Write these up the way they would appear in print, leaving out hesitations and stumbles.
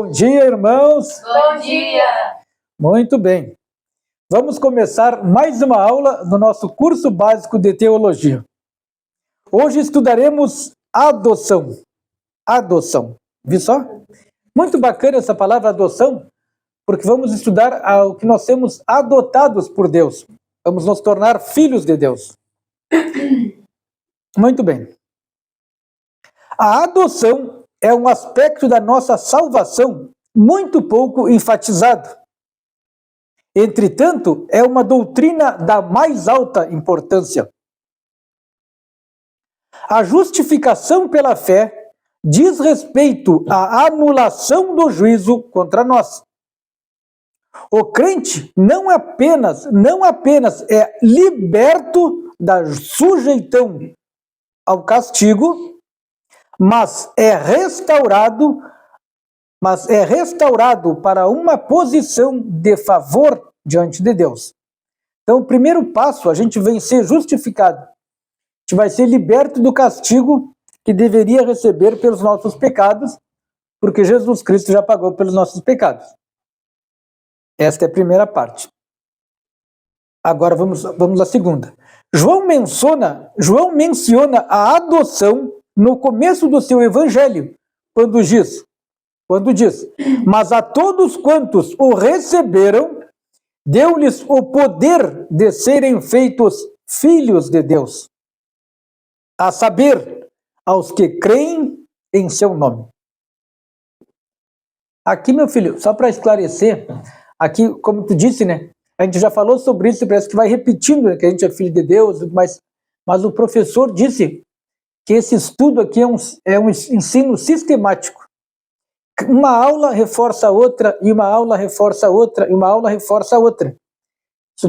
Bom dia, irmãos. Bom dia. Muito bem. Vamos começar mais uma aula do nosso curso básico de teologia. Hoje estudaremos adoção. Adoção. Viu só? Muito bacana essa palavra adoção, porque vamos estudar o que nós temos adotados por Deus. Vamos nos tornar filhos de Deus. Muito bem. A adoção é um aspecto da nossa salvação muito pouco enfatizado. Entretanto, é uma doutrina da mais alta importância. A justificação pela fé diz respeito à anulação do juízo contra nós. O crente não apenas é liberto da sujeição ao castigo, mas é restaurado para uma posição de favor diante de Deus. Então, o primeiro passo, a gente vem ser justificado. A gente vai ser liberto do castigo que deveria receber pelos nossos pecados, porque Jesus Cristo já pagou pelos nossos pecados. Esta é a primeira parte. Agora vamos à segunda. João menciona a adoção no começo do seu evangelho, quando diz, mas a todos quantos o receberam, deu-lhes o poder de serem feitos filhos de Deus, a saber, aos que creem em seu nome. Aqui, meu filho, só para esclarecer, aqui, como tu disse, né, a gente já falou sobre isso, parece que vai repetindo, né, que a gente é filho de Deus, mas o professor disse que esse estudo aqui é um ensino sistemático. Uma aula reforça a outra, e uma aula reforça a outra, e uma aula reforça a outra. Isso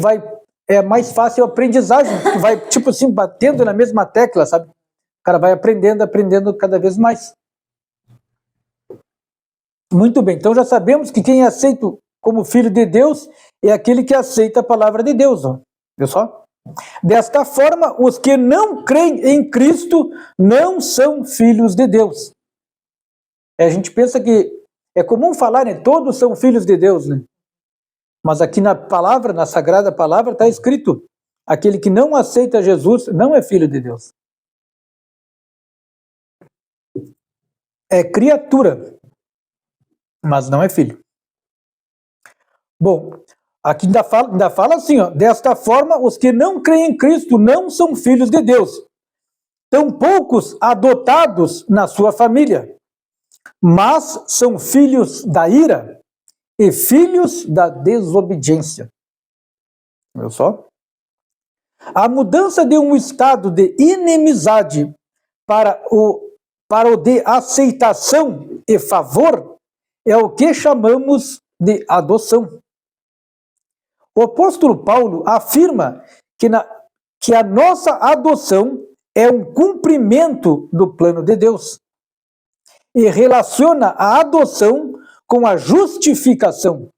é mais fácil a aprendizagem, que vai, tipo assim, batendo na mesma tecla, sabe? O cara vai aprendendo cada vez mais. Muito bem, então já sabemos que quem é aceito como filho de Deus é aquele que aceita a palavra de Deus, ó. Viu só? Desta forma, os que não creem em Cristo não são filhos de Deus. A gente pensa que é comum falar, né? Todos são filhos de Deus, né? Mas aqui na palavra, na sagrada palavra, está escrito: aquele que não aceita Jesus não é filho de Deus. É criatura, mas não é filho. Bom, aqui ainda fala assim, ó, desta forma, os que não creem em Cristo não são filhos de Deus, tampouco adotados na sua família, mas são filhos da ira e filhos da desobediência. Viu só? A mudança de um estado de inimizade para o de aceitação e favor é o que chamamos de adoção. O apóstolo Paulo afirma que a nossa adoção é um cumprimento do plano de Deus e relaciona a adoção com a justificação.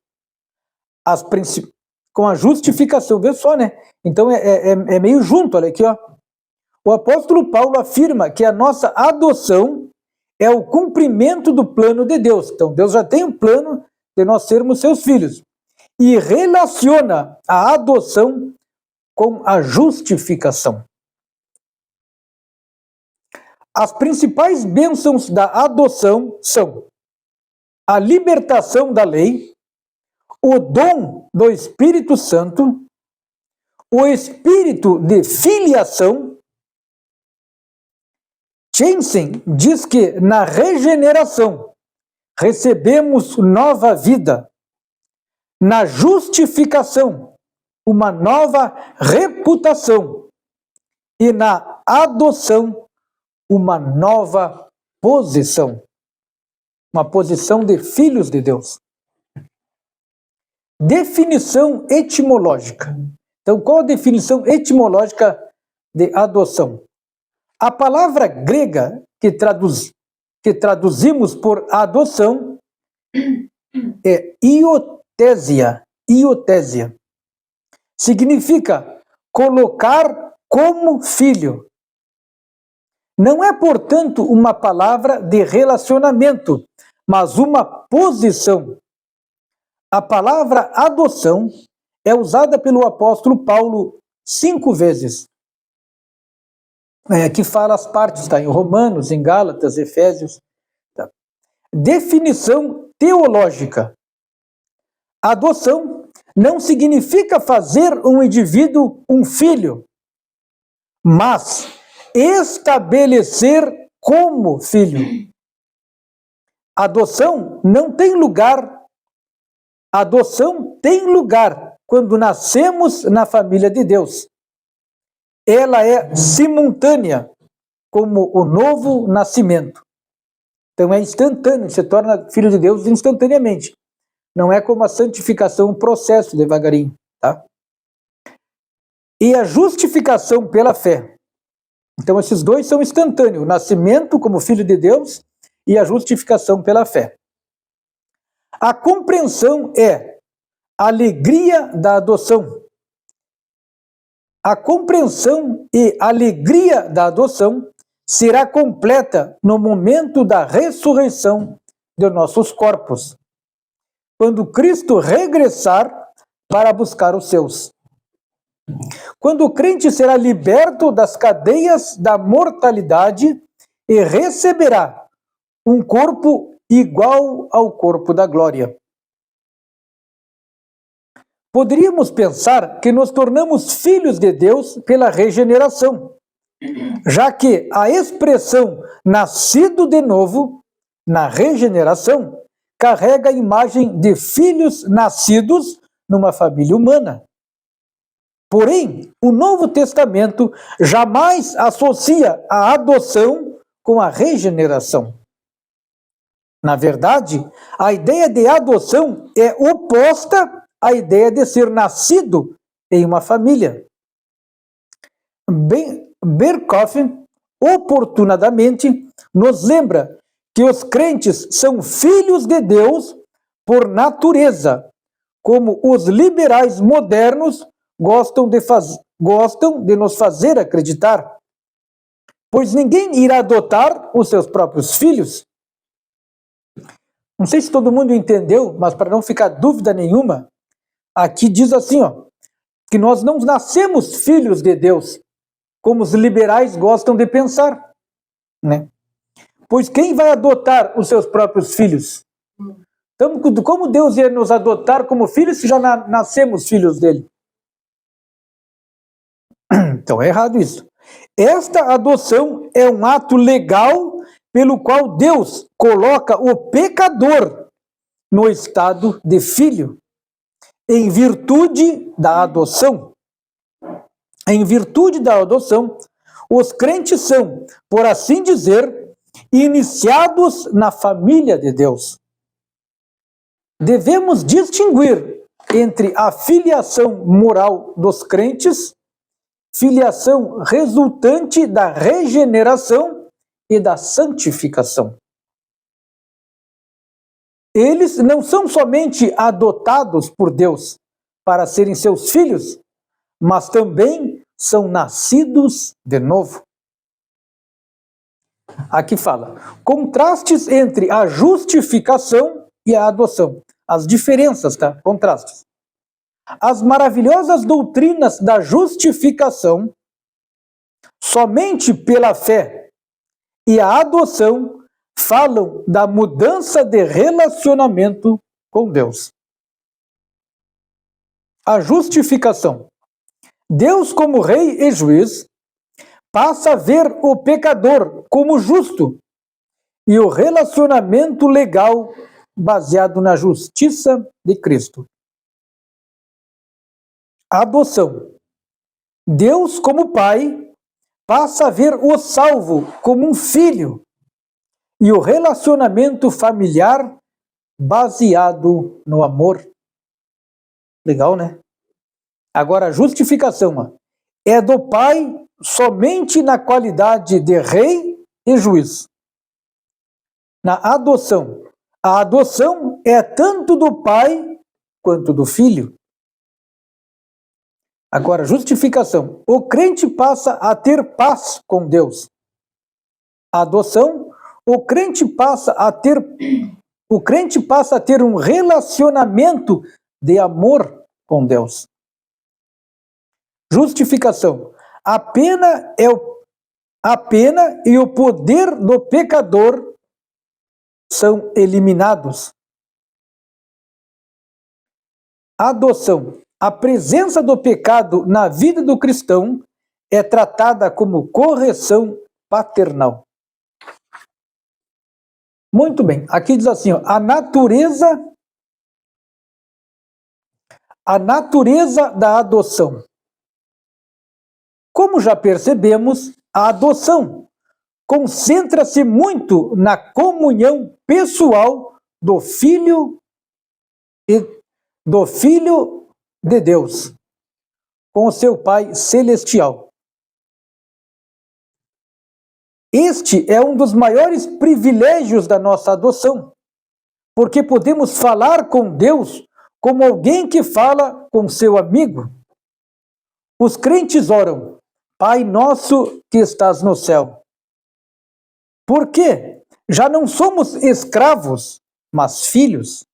Com a justificação, vê só, né? Então é meio junto, olha aqui, ó. O apóstolo Paulo afirma que a nossa adoção é o cumprimento do plano de Deus. Então Deus já tem um plano de nós sermos seus filhos. E relaciona a adoção com a justificação. As principais bênçãos da adoção são a libertação da lei, o dom do Espírito Santo, o espírito de filiação. Jensen diz que na regeneração recebemos nova vida, na justificação uma nova reputação e na adoção uma nova posição, uma posição de filhos de Deus. Definição etimológica. Então, qual a definição etimológica de adoção? A palavra grega que traduzimos por adoção é iotésia. Iotésia. Significa colocar como filho. Não é, portanto, uma palavra de relacionamento, mas uma posição. A palavra adoção é usada pelo apóstolo Paulo 5 vezes, que fala as partes, tá? Em Romanos, em Gálatas, Efésios. Tá? Definição teológica. Adoção não significa fazer um indivíduo um filho, mas estabelecer como filho. Adoção não tem lugar. Adoção tem lugar quando nascemos na família de Deus. Ela é simultânea, como o novo nascimento. Então é instantâneo, se torna filho de Deus instantaneamente. Não é como a santificação, um processo devagarinho, tá? E a justificação pela fé. Então esses dois são instantâneos, o nascimento como filho de Deus e a justificação pela fé. A compreensão é a alegria da adoção. A compreensão e alegria da adoção será completa no momento da ressurreição de nossos corpos, quando Cristo regressar para buscar os seus. Quando o crente será liberto das cadeias da mortalidade e receberá um corpo igual ao corpo da glória. Poderíamos pensar que nos tornamos filhos de Deus pela regeneração, já que a expressão nascido de novo, na regeneração, carrega a imagem de filhos nascidos numa família humana. Porém, o Novo Testamento jamais associa a adoção com a regeneração. Na verdade, a ideia de adoção é oposta à ideia de ser nascido em uma família. Berkhoff, oportunamente, nos lembra que os crentes são filhos de Deus por natureza, como os liberais modernos gostam de nos fazer acreditar, pois ninguém irá adotar os seus próprios filhos. Não sei se todo mundo entendeu, mas para não ficar dúvida nenhuma, aqui diz assim, que nós não nascemos filhos de Deus, como os liberais gostam de pensar, né? Pois quem vai adotar os seus próprios filhos? Então, como Deus ia nos adotar como filhos se já nascemos filhos dele? Então é errado isso. Esta adoção é um ato legal pelo qual Deus coloca o pecador no estado de filho, em virtude da adoção. Em virtude da adoção, os crentes são, por assim dizer, iniciados na família de Deus. Devemos distinguir entre a filiação moral dos crentes, filiação resultante da regeneração e da santificação. Eles não são somente adotados por Deus para serem seus filhos, mas também são nascidos de novo. Aqui fala, contrastes entre a justificação e a adoção. As diferenças, tá? Contrastes. As maravilhosas doutrinas da justificação, somente pela fé, e a adoção falam da mudança de relacionamento com Deus. A justificação. Deus, como rei e juiz, passa a ver o pecador como justo e o relacionamento legal baseado na justiça de Cristo. Adoção. Deus, como pai, passa a ver o salvo como um filho e o relacionamento familiar baseado no amor. Legal, né? Agora, a justificação é do pai somente na qualidade de rei e juiz. Na adoção, a adoção é tanto do pai quanto do filho. Agora, justificação. O crente passa a ter paz com Deus. A adoção, o crente passa a ter o crente passa a ter um relacionamento de amor com Deus. Justificação. A pena e o poder do pecador são eliminados. Adoção. A presença do pecado na vida do cristão é tratada como correção paternal. Muito bem. Aqui diz assim, ó, a natureza da adoção. Como já percebemos, a adoção concentra-se muito na comunhão pessoal do Filho de Deus com o seu Pai celestial. Este é um dos maiores privilégios da nossa adoção, porque podemos falar com Deus como alguém que fala com seu amigo. Os crentes oram, Pai nosso que estás no céu. Por quê? Já não somos escravos, mas filhos.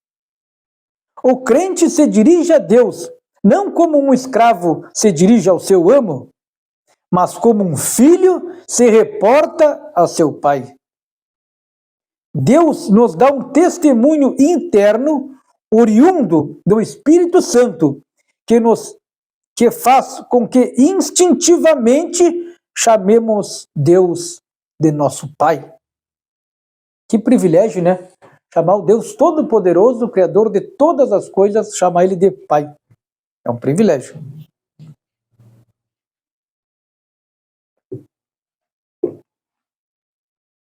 O crente se dirige a Deus, não como um escravo se dirige ao seu amo, mas como um filho se reporta a seu pai. Deus nos dá um testemunho interno, oriundo do Espírito Santo, que faz com que instintivamente chamemos Deus de nosso Pai. Que privilégio, né? Chamar o Deus Todo-Poderoso, o Criador de todas as coisas, chamar Ele de Pai. É um privilégio.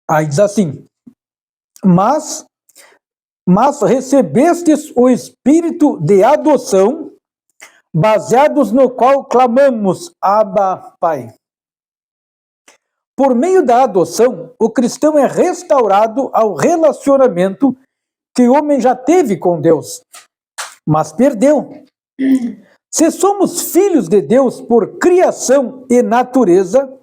Aí diz assim, mas recebestes o Espírito de adoção, baseados no qual clamamos, Abba, Pai. Por meio da adoção, o cristão é restaurado ao relacionamento que o homem já teve com Deus, mas perdeu. Se somos filhos de Deus por criação e natureza,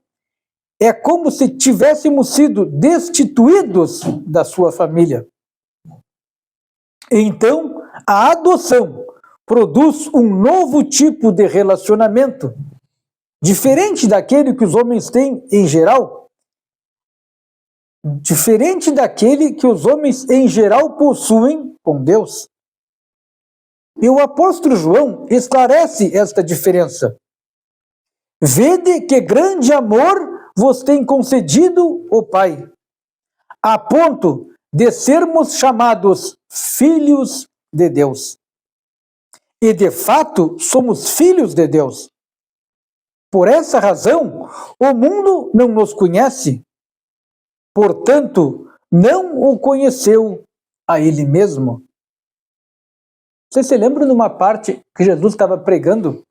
é como se tivéssemos sido destituídos da sua família. Então, a adoção produz um novo tipo de relacionamento, diferente daquele que os homens têm em geral, diferente daquele que os homens em geral possuem com Deus. E o apóstolo João esclarece esta diferença. Vede que grande amor vos tem concedido o Pai, a ponto de sermos chamados filhos de Deus. E de fato somos filhos de Deus. Por essa razão, o mundo não nos conhece, portanto, não o conheceu a Ele mesmo. Você se lembra de uma parte que Jesus estava pregando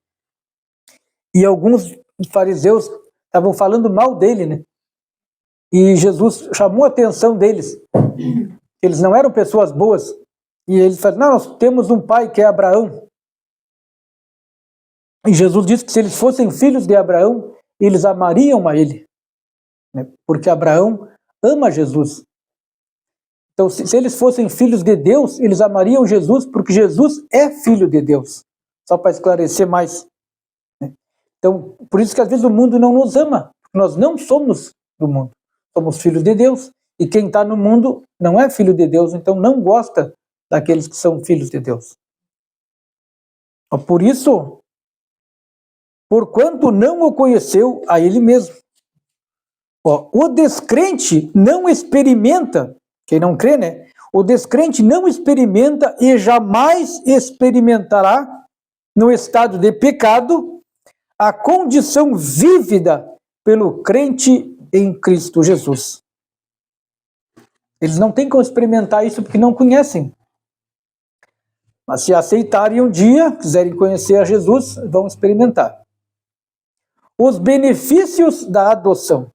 e alguns fariseus estavam falando mal dele, né? E Jesus chamou a atenção deles. Eles não eram pessoas boas. E eles falaram, não, nós temos um pai que é Abraão. E Jesus disse que se eles fossem filhos de Abraão, eles amariam a ele, né? Porque Abraão ama Jesus. Então, se eles fossem filhos de Deus, eles amariam Jesus, porque Jesus é filho de Deus. Só para esclarecer mais. Né? Então, por isso que às vezes o mundo não nos ama. Nós não somos do mundo. Somos filhos de Deus. E quem está no mundo não é filho de Deus, então não gosta daqueles que são filhos de Deus. Por isso, porquanto não o conheceu a ele mesmo. O descrente não experimenta, quem não crê, né? O descrente não experimenta e jamais experimentará, no estado de pecado, a condição vívida pelo crente em Cristo Jesus. Eles não têm como experimentar isso porque não conhecem. Mas se aceitarem um dia, quiserem conhecer a Jesus, vão experimentar. Os benefícios da adoção.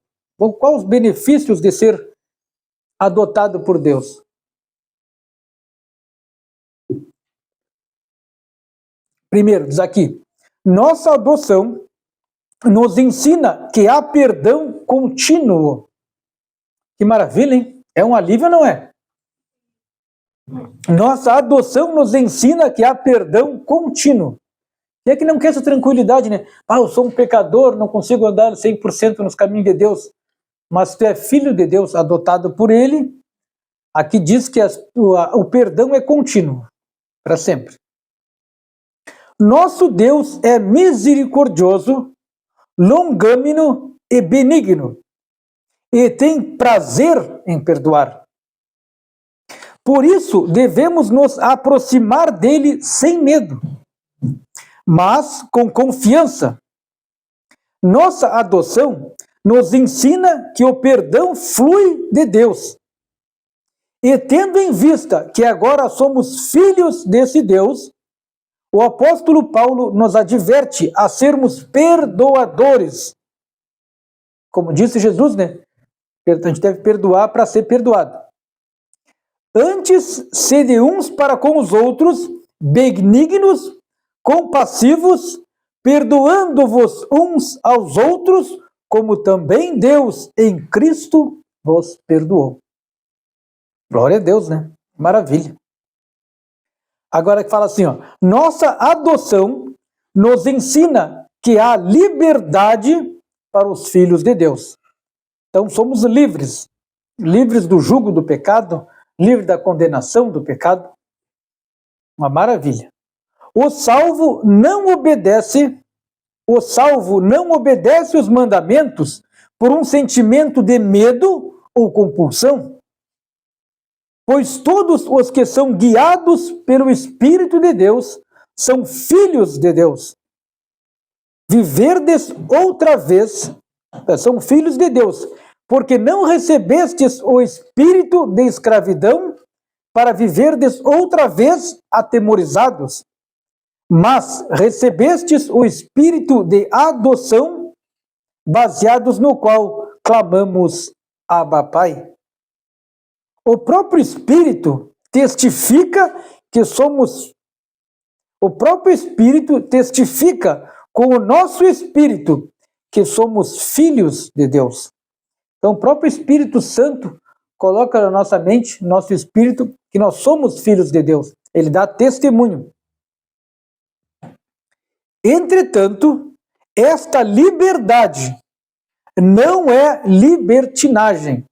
Quais os benefícios de ser adotado por Deus? Primeiro, diz aqui, nossa adoção nos ensina que há perdão contínuo. Que maravilha, hein? É um alívio ou não é? Nossa adoção nos ensina que há perdão contínuo. E é que não quer essa tranquilidade, né? Eu sou um pecador, não consigo andar 100% nos caminhos de Deus. Mas tu é filho de Deus, adotado por Ele. Aqui diz que o perdão é contínuo, para sempre. Nosso Deus é misericordioso, longâmino e benigno, e tem prazer em perdoar. Por isso, devemos nos aproximar dele sem medo, mas com confiança. Nossa adoção nos ensina que o perdão flui de Deus. E tendo em vista que agora somos filhos desse Deus, o apóstolo Paulo nos adverte a sermos perdoadores. Como disse Jesus, né? A gente deve perdoar para ser perdoado. Antes, sede uns para com os outros, benignos, compassivos, perdoando-vos uns aos outros, como também Deus em Cristo vos perdoou. Glória a Deus, né? Maravilha. Agora que fala assim, nossa adoção nos ensina que há liberdade para os filhos de Deus. Então somos livres, livres do jugo do pecado, livres da condenação do pecado. Uma maravilha. O salvo não obedece os mandamentos por um sentimento de medo ou compulsão, pois todos os que são guiados pelo Espírito de Deus são filhos de Deus. Viverdes outra vez, são filhos de Deus, porque não recebestes o espírito de escravidão para viverdes outra vez atemorizados, mas recebestes o espírito de adoção, baseados no qual clamamos Abba Pai. O próprio Espírito testifica que somos. O próprio Espírito testifica com o nosso espírito que somos filhos de Deus. Então, o próprio Espírito Santo coloca na nossa mente, no nosso espírito, que nós somos filhos de Deus. Ele dá testemunho. Entretanto, esta liberdade não é libertinagem.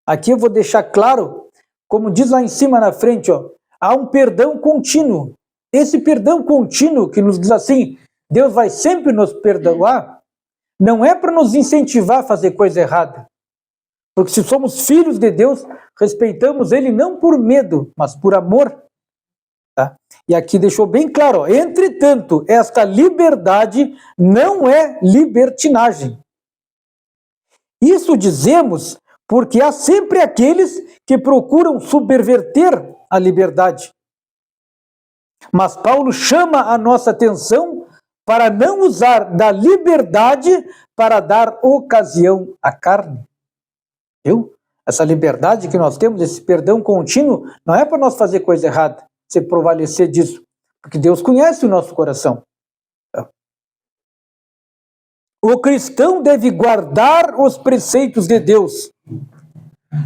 Aqui eu vou deixar claro, como diz lá em cima na frente, há um perdão contínuo. Esse perdão contínuo que nos diz assim, Deus vai sempre nos perdoar, não é para nos incentivar a fazer coisa errada. Porque se somos filhos de Deus, respeitamos Ele não por medo, mas por amor. Tá? E aqui deixou bem claro, entretanto, esta liberdade não é libertinagem. Isso dizemos porque há sempre aqueles que procuram subverter a liberdade. Mas Paulo chama a nossa atenção para não usar da liberdade para dar ocasião à carne. Viu? Essa liberdade que nós temos, esse perdão contínuo, não é para nós fazer coisa errada, se prevalecer disso, porque Deus conhece o nosso coração. O cristão deve guardar os preceitos de Deus,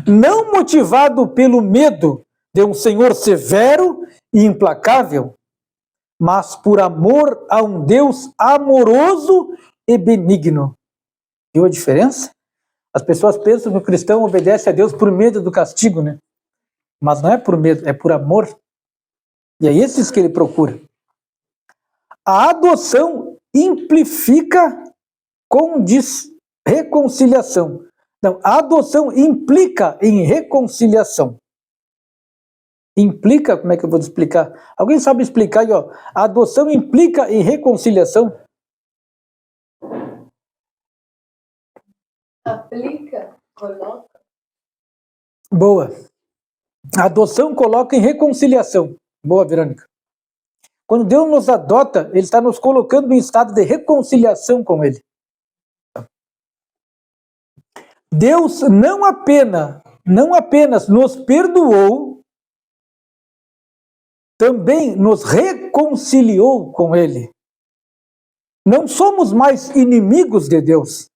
não motivado pelo medo de um Senhor severo e implacável, mas por amor a um Deus amoroso e benigno. Viu a diferença? As pessoas pensam que o cristão obedece a Deus por medo do castigo, né? Mas não é por medo, é por amor. E é esses que ele procura. A adoção implica reconciliação. Não, a adoção implica em reconciliação. Implica, como é que eu vou explicar? Alguém sabe explicar aí, A adoção implica em reconciliação? Aplica, coloca. Boa. A adoção coloca em reconciliação. Boa, Verônica. Quando Deus nos adota, Ele está nos colocando em estado de reconciliação com Ele. Deus não apenas nos perdoou, também nos reconciliou com Ele. Não somos mais inimigos de Deus.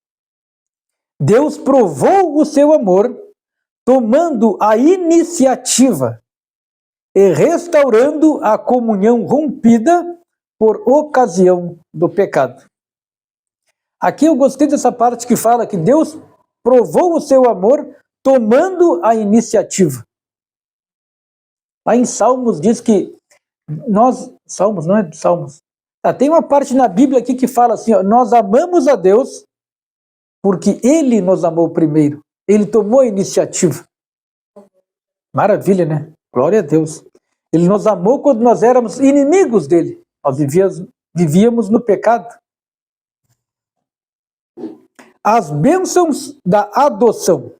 Deus provou o seu amor, tomando a iniciativa e restaurando a comunhão rompida por ocasião do pecado. Aqui eu gostei dessa parte que fala que Deus provou o seu amor tomando a iniciativa. Lá em Salmos diz que Salmos, não é Salmos. Tem uma parte na Bíblia aqui que fala assim, ó, nós amamos a Deus porque Ele nos amou primeiro. Ele tomou a iniciativa. Maravilha, né? Glória a Deus. Ele nos amou quando nós éramos inimigos dele. Nós vivíamos no pecado. As bênçãos da adoção.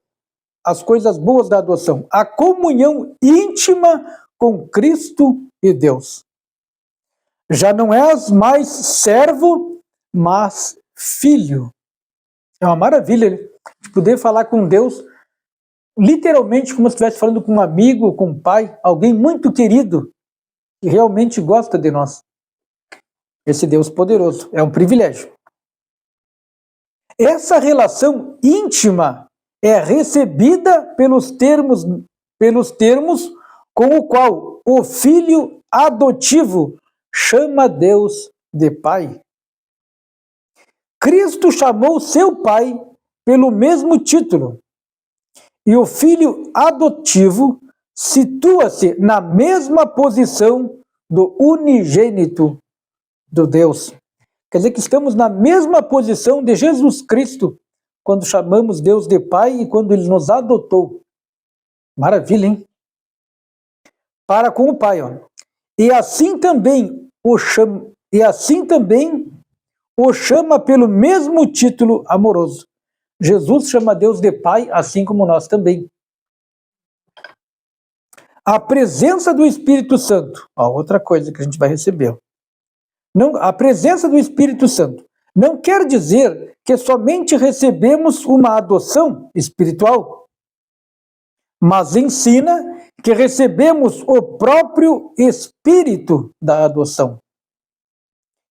As coisas boas da adoção. A comunhão íntima com Cristo e Deus. Já não és mais servo, mas filho. É uma maravilha, né? De poder falar com Deus literalmente como se estivesse falando com um amigo, com um pai, alguém muito querido, que realmente gosta de nós. Esse Deus poderoso, é um privilégio. Essa relação íntima é recebida pelos termos com o qual o filho adotivo chama Deus de pai. Cristo chamou seu pai pelo mesmo título. E o filho adotivo situa-se na mesma posição do unigênito do Deus. Quer dizer que estamos na mesma posição de Jesus Cristo quando chamamos Deus de Pai e quando Ele nos adotou. Maravilha, hein? Para com o Pai, ó. E assim também o chama pelo mesmo título amoroso. Jesus chama Deus de Pai, assim como nós também. A presença do Espírito Santo, outra coisa que a gente vai receber. A presença do Espírito Santo não quer dizer que somente recebemos uma adoção espiritual, mas ensina que recebemos o próprio Espírito da adoção,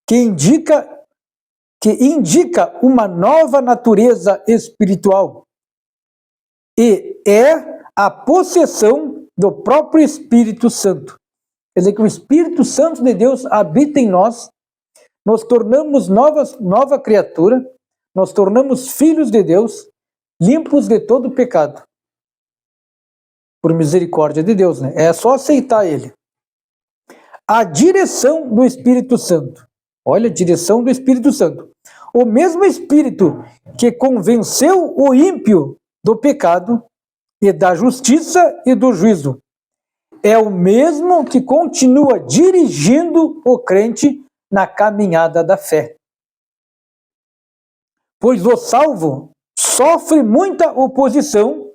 que indica uma nova natureza espiritual e é a possessão do próprio Espírito Santo. Quer dizer que o Espírito Santo de Deus habita em nós, nos tornamos nova criatura, nos tornamos filhos de Deus, limpos de todo pecado. Por misericórdia de Deus, né? É só aceitar Ele. A direção do Espírito Santo. Olha a direção do Espírito Santo. O mesmo Espírito que convenceu o ímpio do pecado e da justiça e do juízo é o mesmo que continua dirigindo o crente na caminhada da fé. Pois o salvo sofre muita oposição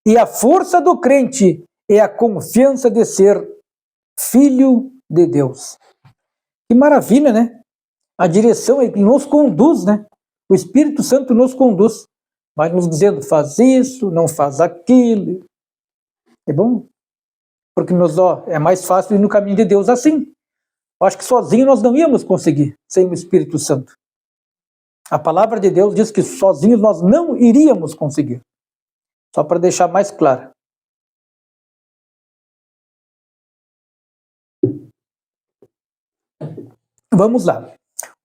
e a força do crente é a confiança de ser filho de Deus. Que maravilha, né? A direção nos conduz, né? O Espírito Santo nos conduz. Vai nos dizendo, faz isso, não faz aquilo. É bom? Porque é mais fácil ir no caminho de Deus assim. Eu acho que sozinho nós não íamos conseguir, sem o Espírito Santo. A palavra de Deus diz que sozinhos nós não iríamos conseguir. Só para deixar mais claro. Vamos lá.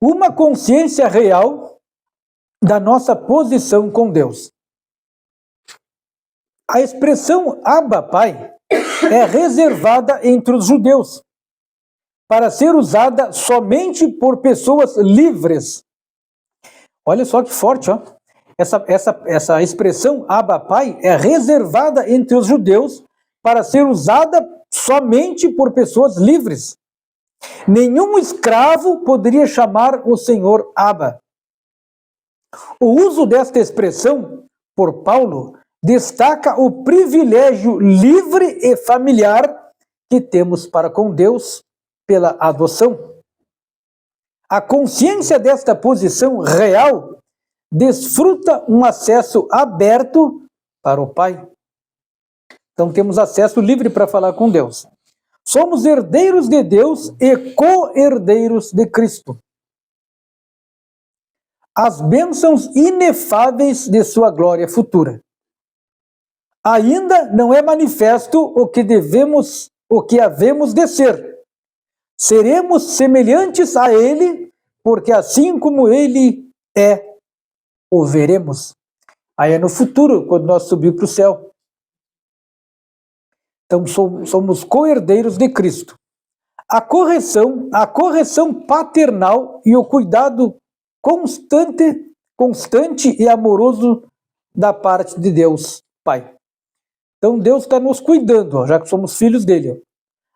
Uma consciência real da nossa posição com Deus. A expressão Abba, Pai, é reservada entre os judeus, para ser usada somente por pessoas livres. Olha só que forte, ó. Essa expressão Abba, Pai, é reservada entre os judeus para ser usada somente por pessoas livres. Nenhum escravo poderia chamar o Senhor Abba. O uso desta expressão por Paulo destaca o privilégio livre e familiar que temos para com Deus pela adoção. A consciência desta posição real desfruta um acesso aberto para o Pai. Então temos acesso livre para falar com Deus. Somos herdeiros de Deus e co-herdeiros de Cristo. As bênçãos inefáveis de sua glória futura. Ainda não é manifesto o que devemos o que havemos de ser. Seremos semelhantes a ele, porque assim como ele é, o veremos. Aí é no futuro, quando nós subirmos para o céu. Então somos co-herdeiros de Cristo. A correção paternal e o cuidado constante e amoroso da parte de Deus, Pai. Então Deus está nos cuidando, ó, já que somos filhos dele. Ó.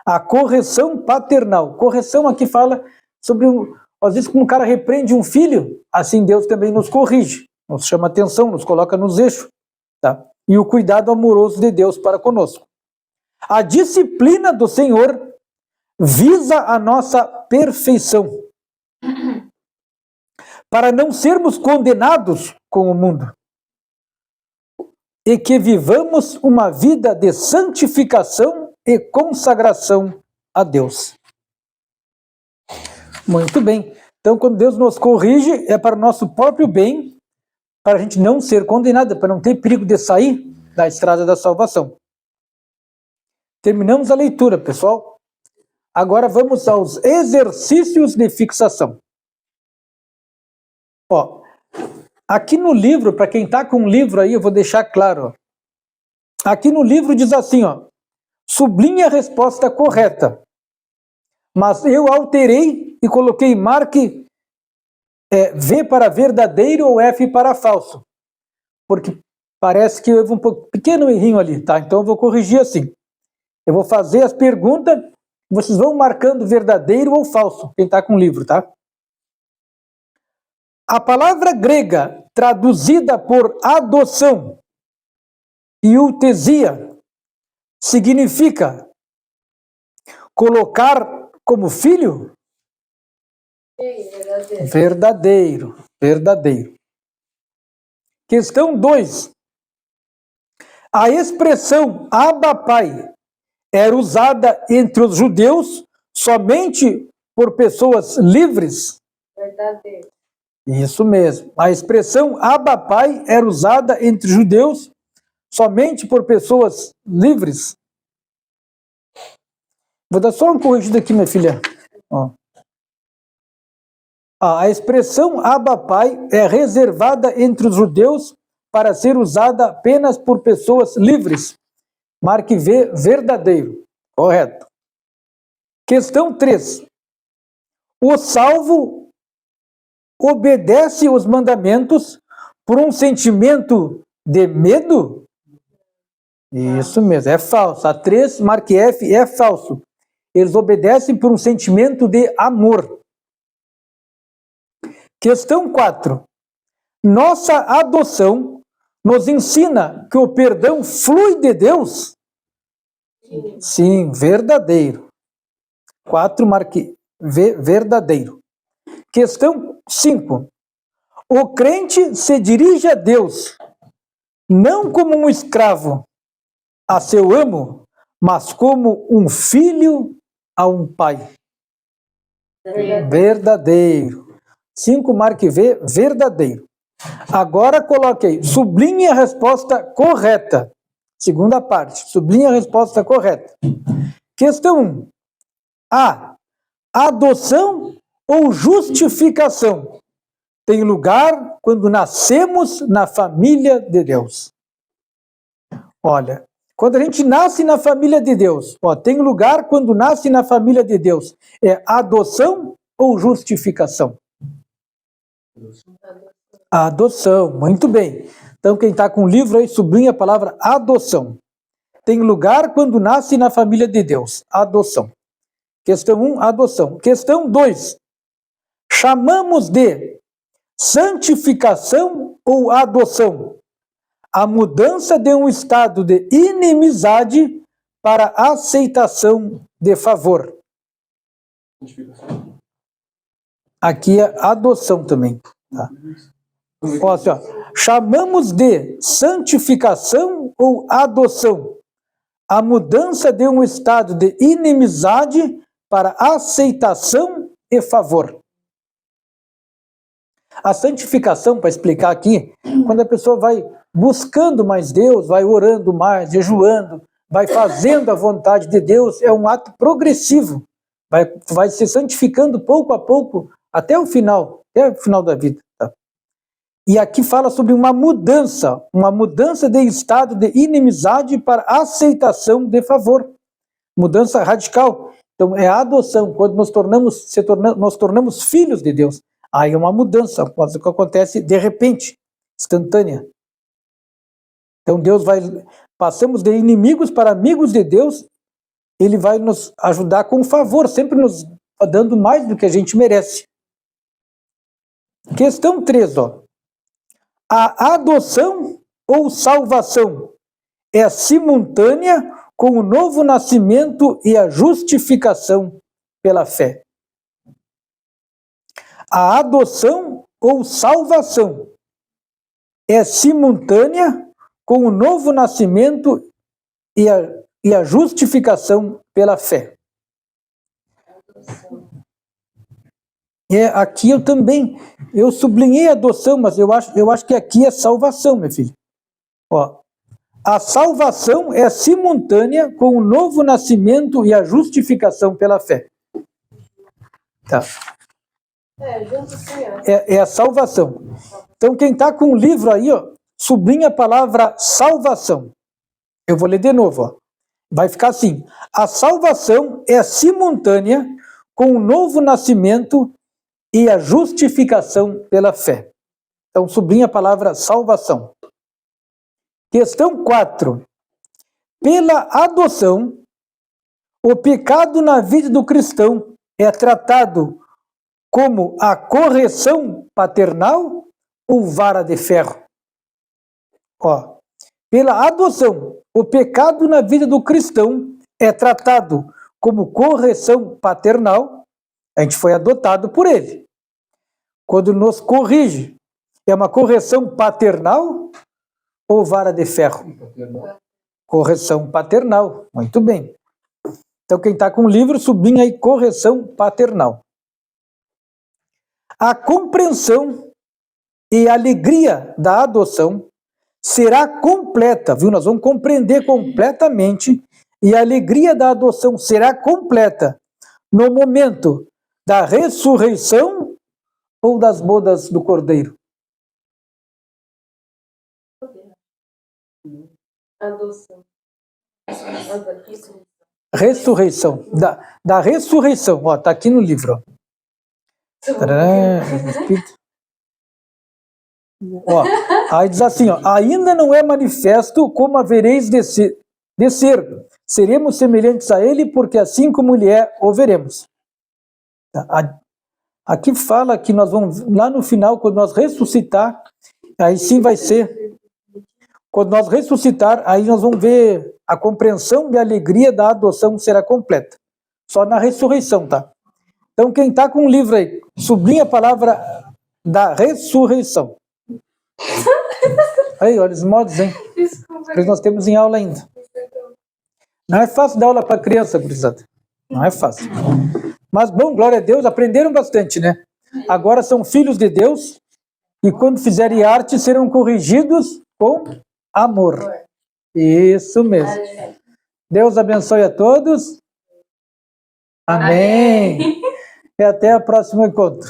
A correção paternal. Correção aqui fala sobre, às vezes, como um cara repreende um filho, assim Deus também nos corrige, nos chama atenção, nos coloca nos eixos. Tá? E o cuidado amoroso de Deus para conosco. A disciplina do Senhor visa a nossa perfeição, para não sermos condenados com o mundo, e que vivamos uma vida de santificação e consagração a Deus. Muito bem. Então, quando Deus nos corrige, é para o nosso próprio bem, para a gente não ser condenado, para não ter perigo de sair da estrada da salvação. Terminamos a leitura, pessoal. Agora vamos aos exercícios de fixação. Ó, aqui no livro, para quem está com o livro aí, eu vou deixar claro. Ó. Aqui no livro diz assim, ó, sublinhe a resposta correta. Mas eu alterei e coloquei marque V para verdadeiro ou F para falso. Porque parece que houve um pequeno errinho ali, tá? Então eu vou corrigir assim. Eu vou fazer as perguntas, vocês vão marcando verdadeiro ou falso, quem está com o livro, tá? A palavra grega traduzida por adoção, iutesia, significa colocar como filho? Sim, Verdadeiro. Verdadeiro. Questão 2. A expressão Abba Pai era usada entre os judeus somente por pessoas livres? Verdadeiro. Isso mesmo. A expressão Abba Pai era usada entre judeus somente por pessoas livres? Vou dar só uma corrigida aqui, minha filha. Ó. A expressão Abba Pai é reservada entre os judeus para ser usada apenas por pessoas livres. Marque V, verdadeiro. Correto. Questão 3. O salvo obedece os mandamentos por um sentimento de medo? Isso mesmo, é falso. A 3, marque F, é falso. Eles obedecem por um sentimento de amor. Questão 4. Nossa adoção nos ensina que o perdão flui de Deus? Sim, verdadeiro. 4, marque V, verdadeiro. Questão 5. O crente se dirige a Deus, não como um escravo a seu amo, mas como um filho a um pai. Verdadeiro. 5, marque V, verdadeiro. Agora coloquei, sublinhe a resposta correta. Segunda parte, sublinhe a resposta correta. Questão 1. A. Adoção ou justificação tem lugar quando nascemos na família de Deus. Olha, quando a gente nasce na família de Deus, ó, tem lugar quando nasce na família de Deus. É adoção ou justificação? Adoção, muito bem. Então, quem está com o livro aí, sublinha a palavra adoção. Tem lugar quando nasce na família de Deus. Adoção. Questão 1, adoção. Questão 2. Chamamos de santificação ou adoção a mudança de um estado de inimizade para aceitação de favor. Aqui é adoção também. Tá? Ó, assim, ó, chamamos de santificação ou adoção a mudança de um estado de inimizade para aceitação e favor. A santificação, para explicar aqui, quando a pessoa vai buscando mais Deus, vai orando mais, jejuando, vai fazendo a vontade de Deus, é um ato progressivo. Vai se santificando pouco a pouco até o final da vida. Tá? E aqui fala sobre uma mudança de estado de inimizade para aceitação de favor. Mudança radical. Então, é a adoção, quando nós tornamos filhos de Deus. Aí é uma mudança, coisa que acontece de repente, instantânea. Então, passamos de inimigos para amigos de Deus, Ele vai nos ajudar com favor, sempre nos dando mais do que a gente merece. Questão 3, ó. A adoção ou salvação é simultânea com o novo nascimento e a justificação pela fé. A adoção ou salvação é simultânea com o novo nascimento e a justificação pela fé. Aqui eu sublinhei a adoção, mas eu acho que aqui é salvação, meu filho. Ó, a salvação é simultânea com o novo nascimento e a justificação pela fé. Tá. Junto sim, ó. É a salvação. Então, quem está com o livro aí, ó, sublinha a palavra salvação. Eu vou ler de novo, ó. Vai ficar assim: a salvação é simultânea com o novo nascimento e a justificação pela fé. Então, sublinha a palavra salvação. Questão 4. Pela adoção, o pecado na vida do cristão é tratado como a correção paternal ou vara de ferro? Ó, pela adoção, o pecado na vida do cristão é tratado como correção paternal. A gente foi adotado por ele. Quando nos corrige, é uma correção paternal ou vara de ferro? Correção paternal. Muito bem. Então, quem está com o livro, sublinha aí correção paternal. A compreensão e alegria da adoção será completa, viu? Nós vamos compreender completamente, e a alegria da adoção será completa no momento da ressurreição ou das bodas do Cordeiro? Adoção. Ressurreição. Da ressurreição. Ó, tá aqui no livro. Ó. Ó, aí diz assim, ó, ainda não é manifesto como havereis de ser. Seremos semelhantes a ele, porque assim como ele é, o veremos. Aqui fala que nós vamos, lá no final, quando nós ressuscitar, aí sim vai ser. Quando nós ressuscitar, aí nós vamos ver a compreensão e a alegria da adoção será completa. Só na ressurreição, tá? Então, quem está com o livro aí, sublinha a palavra da ressurreição. Aí, olha os modos, hein? Desculpa. Porque nós temos em aula ainda. Não é fácil dar aula para criança, gurizada. Não é fácil. Mas, bom, glória a Deus, aprenderam bastante, né? Agora são filhos de Deus e quando fizerem arte serão corrigidos com amor. Isso mesmo. Deus abençoe a todos. Amém. E até o próximo encontro.